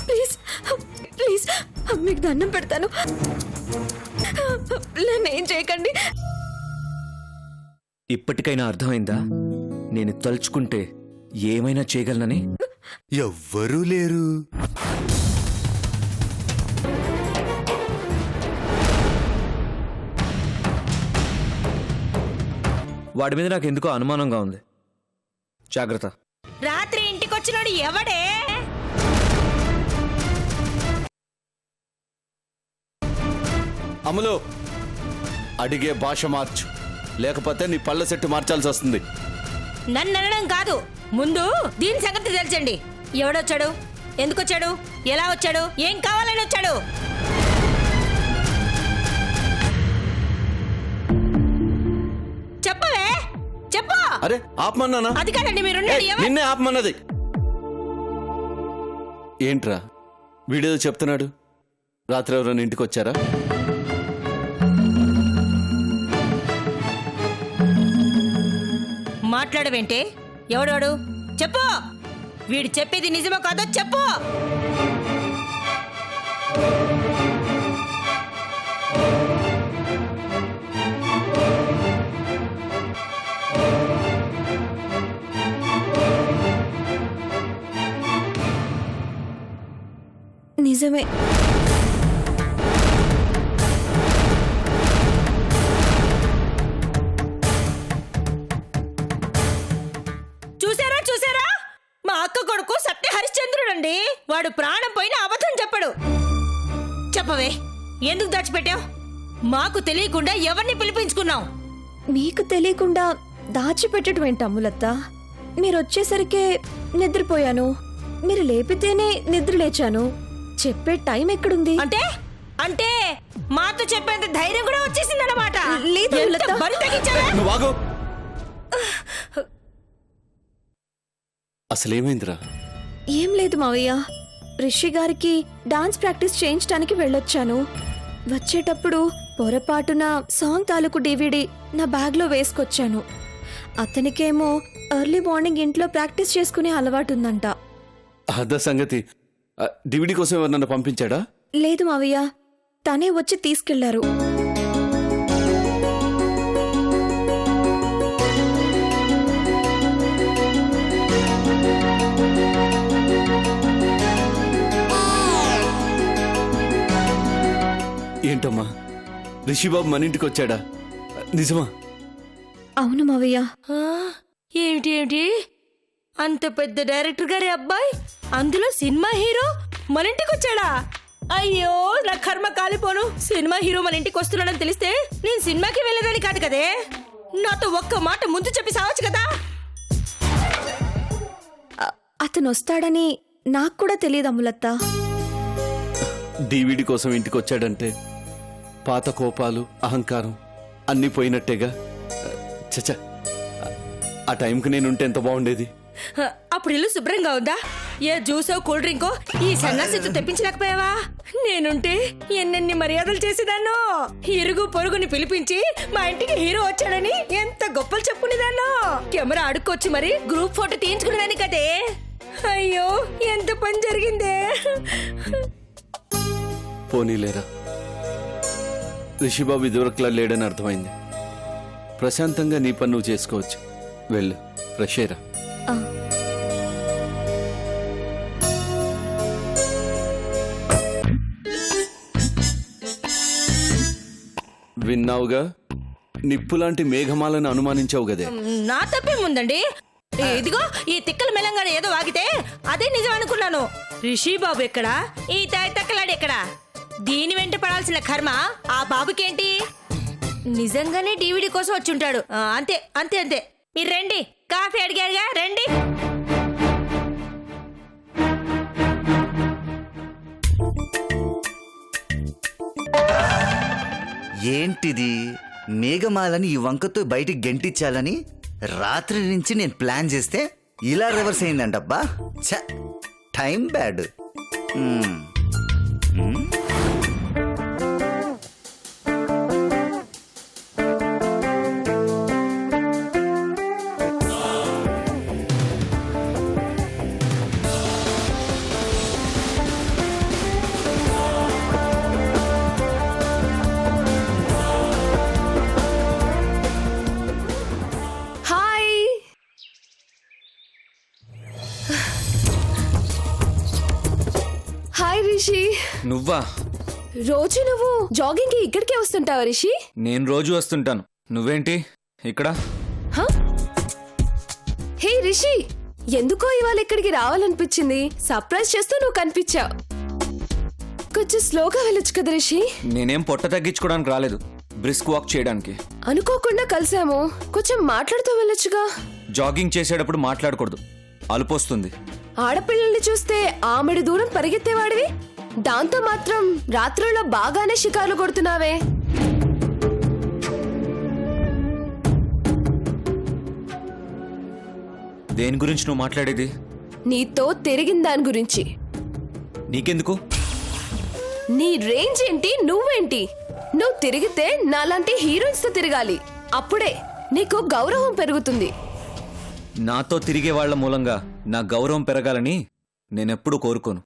Please please మీకు దండం పెడతాను, నేనేం చేయకండి. ఇప్పటికైనా అర్థమైందా నేను తలుచుకుంటే ఏమైనా చేయగలనని? ఎవ్వరూ లేరు. వాడి మీద నాకు ఎందుకో అనుమానంగా ఉంది. జాగ్రత్త. రాత్రి ఇంటికొచ్చినోడు ఎవడే? అమలు, అడిగే భాష మార్చు, లేకపోతే నీ పళ్ళ సెట్టు మార్చాల్సి వస్తుంది. నన్ను అనడం కాదు, ముందు దీని సంగతి తెలుసండి. ఎవడొచ్చాడు, ఎందుకొచ్చాడు, ఎలా వచ్చాడు, ఏం కావాలని వచ్చాడు? చెప్పవే, చెప్పు. అరే ఆపమన్నానా? అది కాదండి, మీరు నిన్నే ఆపమన్నది. ఏంట్రా వీడేదో చెప్తున్నాడు? రాత్రి ఎవరైనా ఇంటికి వచ్చారా? మాట్లాడవేంటే? ఎవడోడు చెప్పు. వీడు చెప్పేది నిజమో కాదో చెప్పు. నిజమే. చూసారా చూసారా, మా అక్క కొడుకు సత్య హరిశ్చంద్రుడండి. వాడు ప్రాణం పోయిన అబద్ధం చెప్పడు. చెప్పవే, ఎందుకు దాచిపెట్టావు? మాకు తెలియకుండా ఎవరిని పిలిపించుకున్నావు? మీకు తెలియకుండా దాచిపెట్టడం ఏంటి అమ్ములత్త? మీరు వచ్చేసరికే నిద్రపోయాను, మీరు లేపితేనే నిద్ర లేచాను. చెప్పే టైం ఎక్కడుంది? అంటే అంటే మాతో చెప్పేంత ధైర్యం కూడా వచ్చేసిందన్నమాట. లేదు అమ్ములత్త. బరి తగ్గించావే? నువ్వు ఆగు. అసలేమైందిరా? ఏం లేదు మావయ్య, రిషి గారికి డాన్స్ ప్రాక్టీస్ చేయించడానికి వెళ్ళొచ్చాను. వచ్చేటప్పుడు పొరపాటున సాంగ్ తాలూకు DVD నా బ్యాగ్లో వేసుకొచ్చాను. అతనికేమో ఎర్లీ మార్నింగ్ ఇంట్లో ప్రాక్టీస్ చేసుకునే అలవాటు ఉందంట. అద సంగతి. డివిడి కోసం ఎవరన్నా పంపించాడా? లేదు మావయ్య, తనే వచ్చి తీసుకెళ్లారు. ఏంటమ్మా, రిషిబాబు మన ఇంటికి వచ్చాడా? నిజమా? అవును మావయ్య. ఏమిటి ఏమిటి, అంత పెద్ద డైరెక్టర్ గారి అబ్బాయి, అందులో సినిమా హీరో మన ఇంటికి వచ్చాడా? అయ్యో నా కర్మ కాలిపోను. సినిమా హీరో మన ఇంటికి వస్తున్నాడని తెలిస్తే నేను సినిమాకి వెళ్ళేదని కాదు కదే. నాతో ఒక్క మాట ముందు చెప్పి సావచ్చు కదా. అతను వస్తాడని నాకు కూడా తెలియదు అమ్ములత్త. డివిడి కోసం ఇంటికి వచ్చాడంటే పాత కోపాలు, అహంకారం అన్నీ పోయినట్టేగా. చచ్చా, ఆ టైంకి నేనుంటే ఎంత బాగుండేది. అప్పుడు ఇల్లు శుభ్రంగా ఉందా? ఏ జ్యూసో కూల్ డ్రింకో ఈ సన్నాసితో తెప్పించలేకపోయావా? నేనుంటే ఎన్నెన్ని మర్యాదలు చేసేదాన్నో. ఇరుగు పొరుగుని పిలిపించి మా ఇంటికి హీరో వచ్చాడని ఎంత గొప్పలు చెప్పుకునేదాన్నో. కెమెరా అడుక్కొచ్చి మరి గ్రూప్ ఫోటో తీయించుకునేదాన్ని కదే. అయ్యో ఎంత పని జరిగిందే. పోనీలేరా, రిషిబాబు ఇదివరకులా లేడని అర్థమైంది. ప్రశాంతంగా నీ పని నువ్వు చేసుకోవచ్చు. వెళ్ళు, ఫ్రెష్ అయ్యరా. విన్నావుగా, నిప్పులాంటి మేఘమాలను అనుమానించావు గదే. నా తప్పేముందండి? ఇదిగో ఈ తిక్కల మెలంగాడ ఏదో వాగితే అదే నిజం అనుకున్నాను. రిషి బాబు ఎక్కడా, ఈ తక్కలాడు ఎక్కడా? దీని వెంట పడాల్సిన కర్మ ఆ బాబుకేంటి? నిజంగానే DVD కోసం వచ్చి ఉంటాడు. అంతే అంతే అంతే. మీరు రండి, కాఫీ అడిగారుగా, రండి. ఏంటిది? మేఘమాలని ఈ వంకతో బయటికి గెంటించాలని రాత్రి నుంచి నేను ప్లాన్ చేస్తే ఇలా రివర్స్ అయిందంటబ్బా. ఛ, టైం బ్యాడ్. హాయ్ రిషి. నువ్వా? రోజు నువ్వు జాగింగ్ కి ఇక్కడికే వస్తుంటావా రిషి? నేను రోజు వస్తుంటాను, నువ్వేంటి ఇక్కడ? హ? హే రిషి, ఎందుకో ఇవాళ ఇక్కడికి రావాలనిపించింది. సర్ప్రైజ్ చేస్తూ నువ్వు కనిపించావు. కొంచెం స్లోగా వెళ్ళొచ్చు కదా రిషి? నేనేం పొట్ట తగ్గించుకోవడానికి రాలేదు, బ్రిస్క్ వాక్ చేయడానికి. అనుకోకుండా కలిసాము, కొంచెం మాట్లాడుతూ వెళ్ళొచ్చుగా. జాగింగ్ చేసేటప్పుడు మాట్లాడకూడదు, అలుపొస్తుంది. ఆడపిల్లల్ని చూస్తే ఆమెడి దూరం పరిగెత్తేవాడివి, దాంతో మాత్రం రాత్రుల్లో బాగానే షికార్లు కొడుతున్నావే. దేని గురించి నువ్వు మాట్లాడేది? నీతో తిరిగిన దాని గురించి. నీకెందుకు? నీ రేంజ్ ఏంటి, నువ్వేంటి? నువ్వు తిరిగితే నాలాంటి హీరోయిన్స్ తో తిరగాలి, అప్పుడే నీకు గౌరవం పెరుగుతుంది. నాతో తిరిగే వాళ్ల మూలంగా నా గౌరవం పెరగాలని నేనెప్పుడూ కోరుకోను.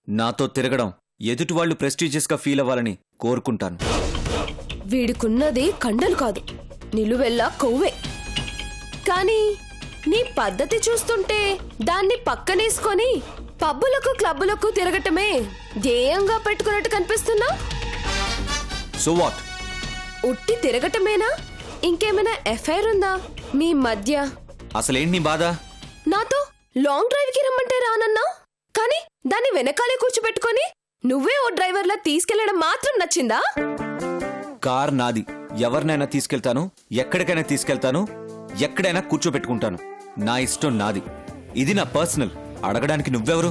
నాతో తిరగడం ఎదుటి వాళ్ళు ప్రెస్టీజియస్గా ఫీల్ అవ్వాలని కోరుకుంటాను. వీడికున్నది కండలు కాదు, నిలువెల్లా కొవ్వే. కానీ నీ పద్ధతి చూస్తుంటే దాన్ని పక్కనేసుకొని పబ్బులకు క్లబ్బులకు తిరగటమే ధ్యేయంగా పెట్టుకున్నట్టు కనిపిస్తున్నా. So what? ఉట్టి తిరగటమేనా? ఇంకేమైనా ఎఫ్ఐఆర్ ఉందా మీ మధ్య? అసలేంటి నీ బాధ? నాతో లాంగ్ డ్రైవ్ కి రమ్మంటే రానన్నా, కానీ దాన్ని వెనకాలే కూర్చోబెట్టుకొని నువ్వే ఓ డ్రైవర్లా తీసుకెళ్లడం మాత్రం నచ్చిందా? కార్ నాది, ఎవరినైనా తీసుకెళ్తాను, ఎక్కడికైనా తీసుకెళ్తాను, ఎక్కడైనా కూర్చోబెట్టుకుంటాను. నా ఇష్టం నాది, ఇది నా పర్సనల్. అడగడానికి నువ్వెవరు?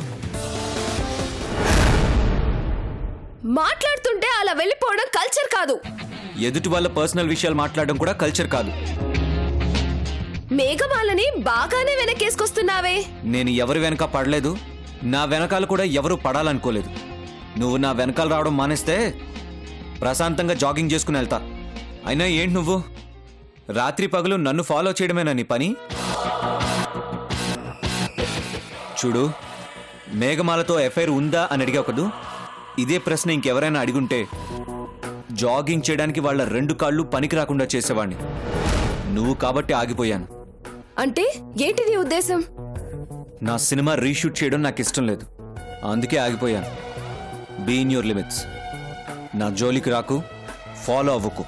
మాట్లాడుతుంటే అలా వెళ్ళిపోవడం కల్చర్ కాదు. ఎదుటి వాళ్ళ పర్సనల్ విషయాలు మాట్లాడడం కూడా కల్చర్ కాదు. మేఘమాలని బాగానే వెనకేసుకొస్తున్నావే. నేను ఎవరి వెనక పడలేదు, నా వెనకాల కూడా ఎవరు పడాలనుకోలేదు. నువ్వు నా వెనకాల రావడం మానేస్తే ప్రశాంతంగా జాగింగ్ చేసుకుని వెళ్తా. అయినా ఏంటి నువ్వు రాత్రి పగలు నన్ను ఫాలో చేయడమేనా నీ పని? చూడు, మేఘమాలతో ఎఫ్ఐఆర్ ఉందా అని అడిగావు కదూ, ఇదే ప్రశ్న ఇంకెవరైనా అడిగుంటే జాగింగ్ చేయడానికి వాళ్ళ 2 కాళ్ళు పనికి రాకుండా చేసేవాణ్ణి. నువ్వు కాబట్టి ఆగిపోయాను. అంటే ఏంటి నీ ఉద్దేశం? నా సినిమా రీషూట్ చేయడం నాకు ఇష్టం లేదు, అందుకే ఆగిపోయాను. Be in your limits. నా జోలికి రాకు, ఫాలో అవ్వకు.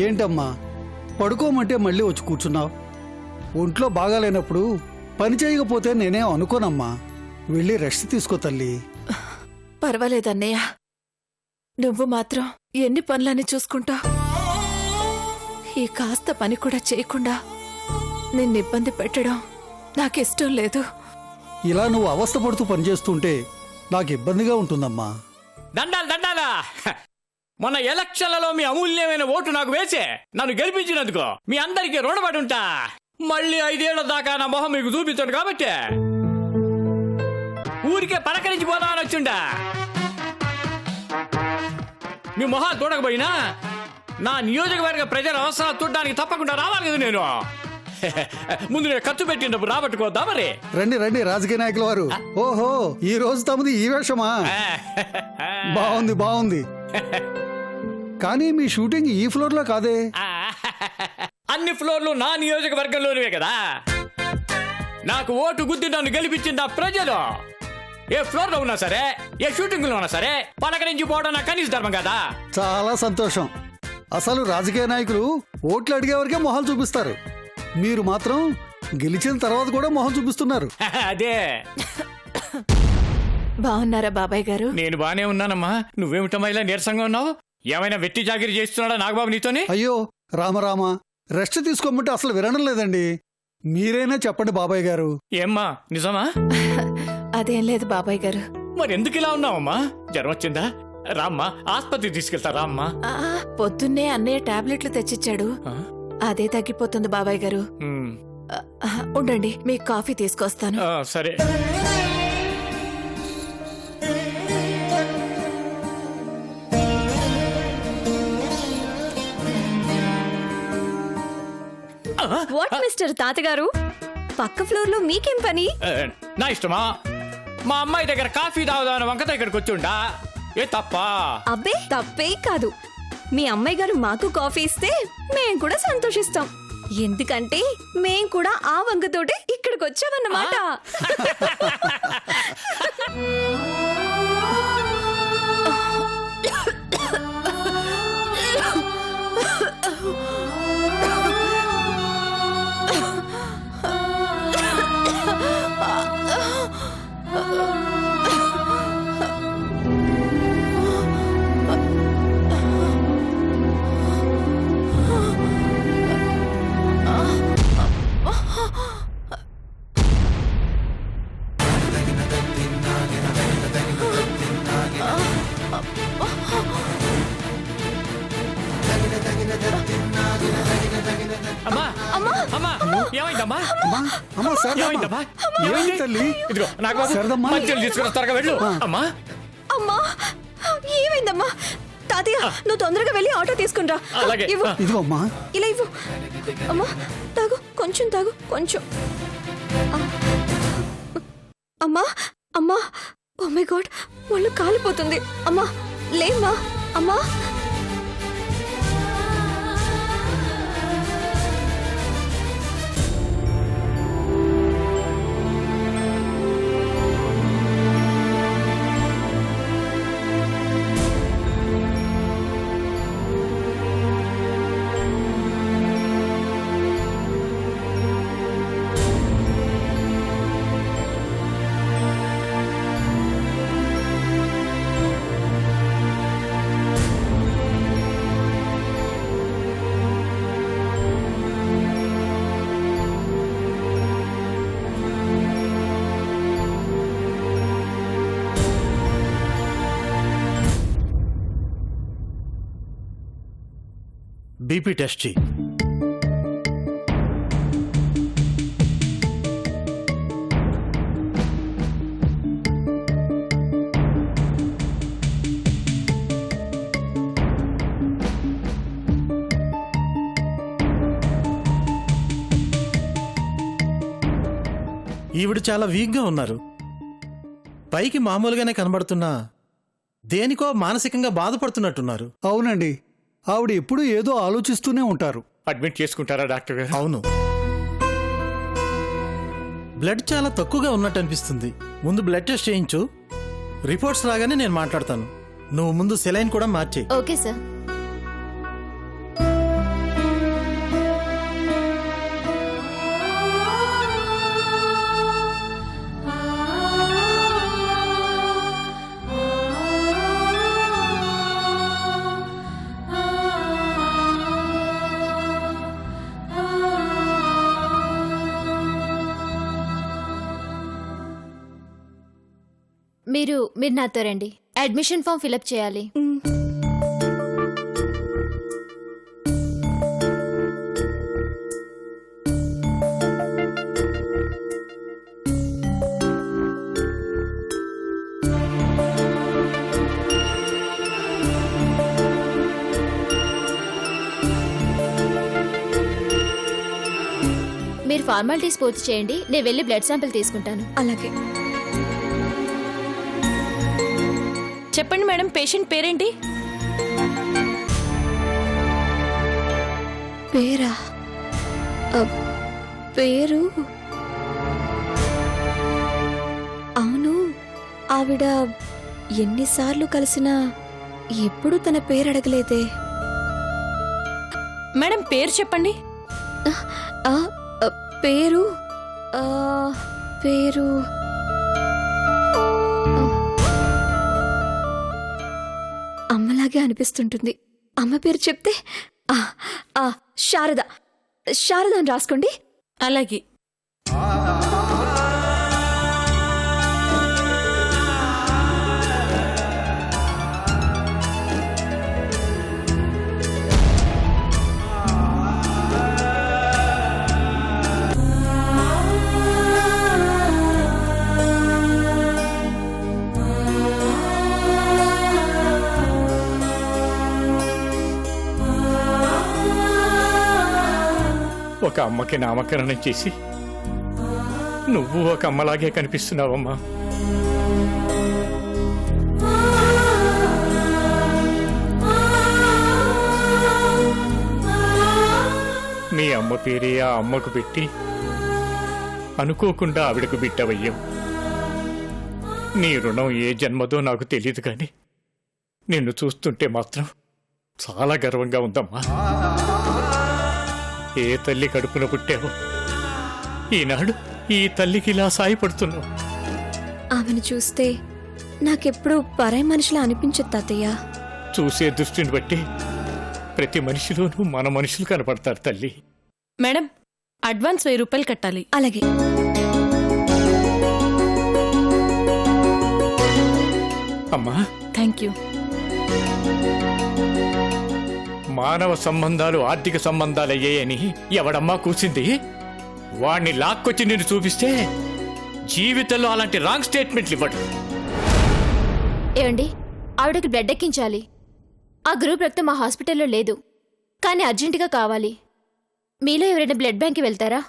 ఏంటమ్మా పడుకోమంటే మళ్ళీ వచ్చి కూర్చున్నావు? ఒంట్లో బాగాలేనప్పుడు పని చేయకపోతే నేనేం అనుకోనమ్మా. వెళ్ళి రెస్ట్ తీసుకో తల్లి. పర్వాలేదన్నయ్య, నువ్వు మాత్రం ఎన్ని పనులని చూసుకుంటా. ఈ కాస్త పని కూడా చేయకుండా నిన్ను ఇబ్బంది పెట్టడం నాకిష్టం లేదు. ఇలా నువ్వు అవస్థపడుతూ పనిచేస్తుంటే నాకు ఇబ్బందిగా ఉంటుందమ్మా. దండాలు దండాలా! మొన్న ఎలక్షన్లలో మీ అమూల్యమైన ఓటు నాకు వేసే నన్ను గెలిపించినందుకు మీ అందరికీ రుణపడి ఉంటా. మళ్ళీ 5 ఏళ్ల దాకా నా మొహం మీకు చూపించాడు కాబట్టి ఊరికే పలకరించి పోదామని వచ్చిండా. మీ మొహాలు చూడకపోయినా నా నియోజకవర్గ ప్రజల అవసరాలు చూడడానికి తప్పకుండా రావాలి కదా నేను. ముందు నేను ఖర్చు పెట్టినప్పుడు రాబట్టుకోద్దా మరి. రండి రండి రాజకీయ నాయకుల వారు. ఓహో, ఈ రోజు తమది ఈ వేషమా? బాగుంది బాగుంది. కానీ మీ షూటింగ్ ఈ ఫ్లోర్ లో కాదే. అన్ని ఫ్లోర్లు నా నియోజకవర్గంలోనివే కదా. నాకు ఓటు గుద్ది నన్ను గెలిపించిన ప్రజలు ఏ ఫ్లోర్ లో ఉన్నా సరే, ఏ షూటింగ్ లో ఉన్నా సరే పలకరించి పోవడం నా కనీస ధర్మం కదా. చాలా సంతోషం. అసలు రాజకీయ నాయకులు ఓట్లు అడిగే వరకే మొహాలు చూపిస్తారు. మీరు మాత్రం గెలిచిన తర్వాత కూడా మొహం చూపిస్తున్నారు. అదే. బాగున్నారా బాబాయ్ గారు? నేను బానే ఉన్నానమ్మా. నువ్వేమిటమ్మా ఇలా నీరసంగా ఉన్నావు? ఏమైనా వెట్టి చాకిరి చేస్తున్నాడా నాగబాబు నీతోని? అయ్యో రామరామ, రెస్ట్ తీసుకోమంటే అసలు వినడం లేదండి. మీరైనా చెప్పండి బాబాయ్ గారు. ఏమ్మా నిజమా? అదేం లేదు బాబాయ్ గారు. మరి ఎందుకు ఇలా ఉన్నావమ్మా? జ్వరం వచ్చిందా? రామ్మా, ఆస్పత్రికి తీసుకెళ్తా రామ్మా. పొద్దున్నే అన్నయ్య టాబ్లెట్లు తెచ్చిచ్చాడు, అదే తగ్గిపోతుంది బాబాయ్ గారు. ఉండండి, మీకు కాఫీ తీసుకొస్తాను. సరే. వాట్ మిస్టర్ తాతగారు, పక్క ఫ్లోర్ లో మీకేం పని? నా ఇష్టమా? మా అమ్మాయి దగ్గర కాఫీ తాగుదామని వంకతో ఇక్కడికి వచ్చుండా. ఏ తప్ప? అబ్బే తప్పే కాదు. మీ అమ్మాయి గారు మాకు కాఫీ ఇస్తే మేం కూడా సంతోషిస్తాం. ఎందుకంటే మేం కూడా ఆ వంకతోటే ఇక్కడికి వచ్చామన్నమాట. అమ్మా అమ్మా ఏమైందమ్మా? అమ్మా శారదమ్మ, ఏమైందమ్మా? ఏమైంది తల్లి? ఇదిగో నాకు శారదమ్మ. మంచిలు తీసుకుని త్వరగా వెళ్ళు. అమ్మా అమ్మా ఏమైందమ్మా? తాతయ్య నువ్వు తొందరగా వెళ్ళి ఆటో తీసుకునిరా. అలాగే. ఇవ్వు. ఇదిగో అమ్మా. ఇలా ఇవ్వు. అమ్మా తాగు, కొంచెం తాగు, కొంచెం. అమ్మా అమ్మా, ఓ మై గాడ్, ఒళ్ళు కాలిపోతుంది. అమ్మా లేమ్మా. అమ్మా బీపీ టెస్ట్ చేయి. ఈవిడ చాలా వీక్గా ఉన్నారు. పైకి మామూలుగానే కనబడుతున్నా దేనికో మానసికంగా బాధపడుతున్నట్టున్నారు. అవునండి, ఆవిడ ఎప్పుడూ ఏదో ఆలోచిస్తూనే ఉంటారు. అడ్మిట్ చేసుకుంటారా డాక్టర్ గారు? అవును, బ్లడ్ చాలా తక్కువగా ఉన్నట్టు అనిపిస్తుంది. ముందు బ్లడ్ టెస్ట్ చేయించు, రిపోర్ట్స్ రాగానే నేను మాట్లాడతాను. నువ్వు ముందు సెలైన్ కూడా మార్చేయి. Okay sir. మీరు నాతో రండి. అడ్మిషన్ ఫామ్ ఫిలప్ చేయాలి. మీరు ఫార్మాలిటీస్ పూర్తి చేయండి, నేను వెళ్ళి బ్లడ్ శాంపిల్ తీసుకుంటాను. అలాగే. చెప్పండి మేడం, పేషెంట్ పేరేంటి? పేరా? పేరు అవును, ఆవిడ ఎన్నిసార్లు కలిసినా ఎప్పుడు తన పేరు అడగలేదే. మేడం పేరు చెప్పండి. ఆ, పేరు పేరు అమ్మలాగే అనిపిస్తుంటుంది. అమ్మ పేరు చెప్తే శారద. శారద అని రాసుకోండి. అలాగే. ఒక అమ్మకి నామకరణం చేసి నువ్వు ఒక అమ్మలాగే కనిపిస్తున్నావమ్మా. మీ అమ్మ పేరే ఆ అమ్మకు పెట్టి అనుకోకుండా ఆవిడకు బిడ్డవయ్యావు. నీ రుణం ఏ జన్మదో నాకు తెలియదు కానీ నిన్ను చూస్తుంటే మాత్రం చాలా గర్వంగా ఉందమ్మా. ఏ తల్లి కడుపున పుట్టావో ఈనాడు ఈ తల్లికి ఇలా సాయపడుతున్నావు. ఆమెను చూస్తే నాకెప్పుడు పరాయి మనిషిలా అనిపించదు తాతయ్య. చూసే దృష్టిని బట్టి ప్రతి మనిషిలోనూ మన మనుషులు కనపడతారు తల్లి. మేడం, అడ్వాన్స్ 1000 రూపాయలు కట్టాలి. అలాగే. అమ్మా, థ్యాంక్ యూ. మానవ సంబంధాలు ఆర్థిక సంబంధాలయ్యాయని ఎవడమ్మా కూర్చుంది? వాణ్ణి లాక్కొచ్చి నిన్ను చూపిస్తే జీవితంలో అలాంటి రాంగ్ స్టేట్మెంట్లు ఇవ్వడు. ఏమండి, ఆవిడకి బ్లడ్ ఎక్కించాలి. ఆ గ్రూప్ రక్తం మా హాస్పిటల్లో లేదు, కానీ అర్జెంటుగా కావాలి. మీలో ఎవరైనా బ్లడ్ బ్యాంక్కి వెళ్తారా?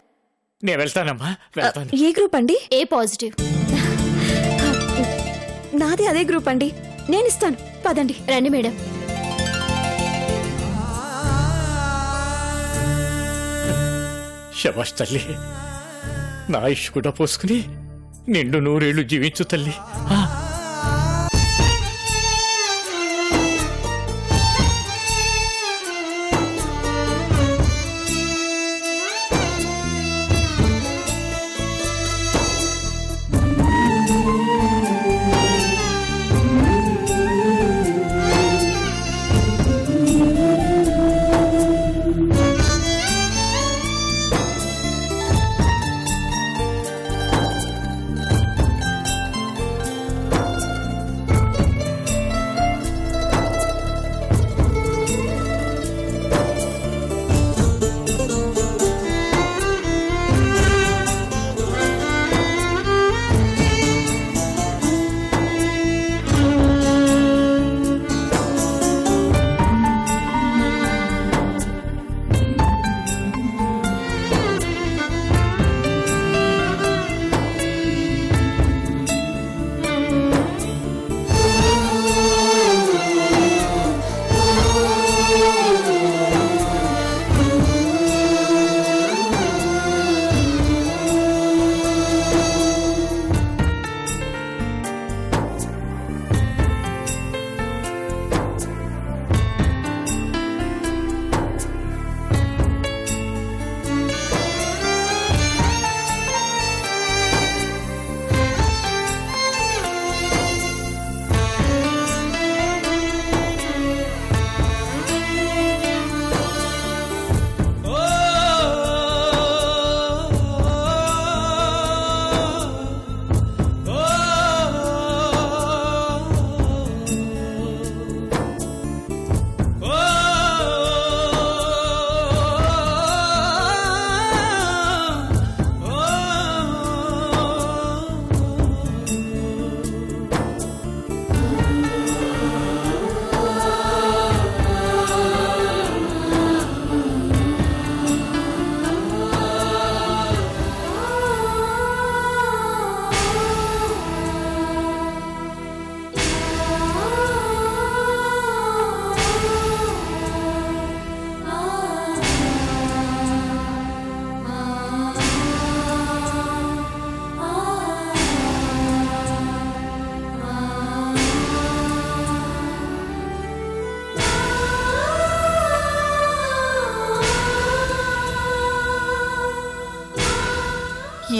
నేను వెళ్తానమ్మా, వెళ్తాను. ఏ గ్రూప్ అండి? ఏ పాజిటివ్. నాది అదే గ్రూప్ అండి, నేను ఇస్తాను. పదండి. రండి మేడం. శబాష్ తల్లి, నా ఆయుష్ కూడా పోసుకుని నిండు 100 ఏళ్ళు జీవించు తల్లి.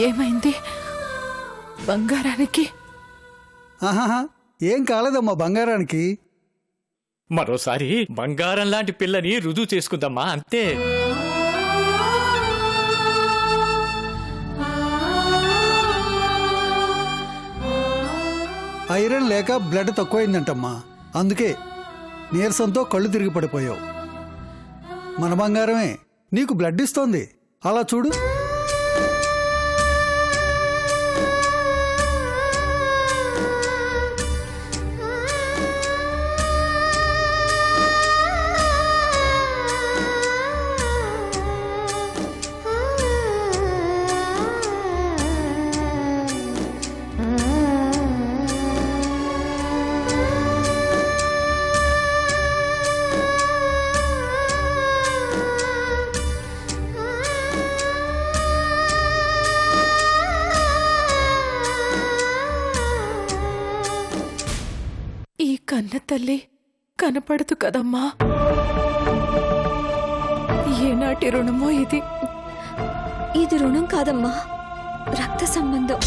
ఏమైంది బంగారానికి? ఆహాహా ఏం కాలేదమ్మా బంగారానికి. మరోసారి బంగారం లాంటి పిల్లని రుజువు చేసుకుందామా, అంతే. ఐరన్ లేక బ్లడ్ తక్కువైందంటమ్మా, అందుకే నీరసంతో కళ్ళు తిరిగి పడిపోయావు. మన బంగారమే నీకు బ్లడ్ ఇస్తోంది, అలా చూడు. ఈ కన్న తల్లి కనపడదు కదమ్మా. ఏనాటి రుణమో ఇది. ఇది రుణం కాదమ్మా, రక్త సంబంధం.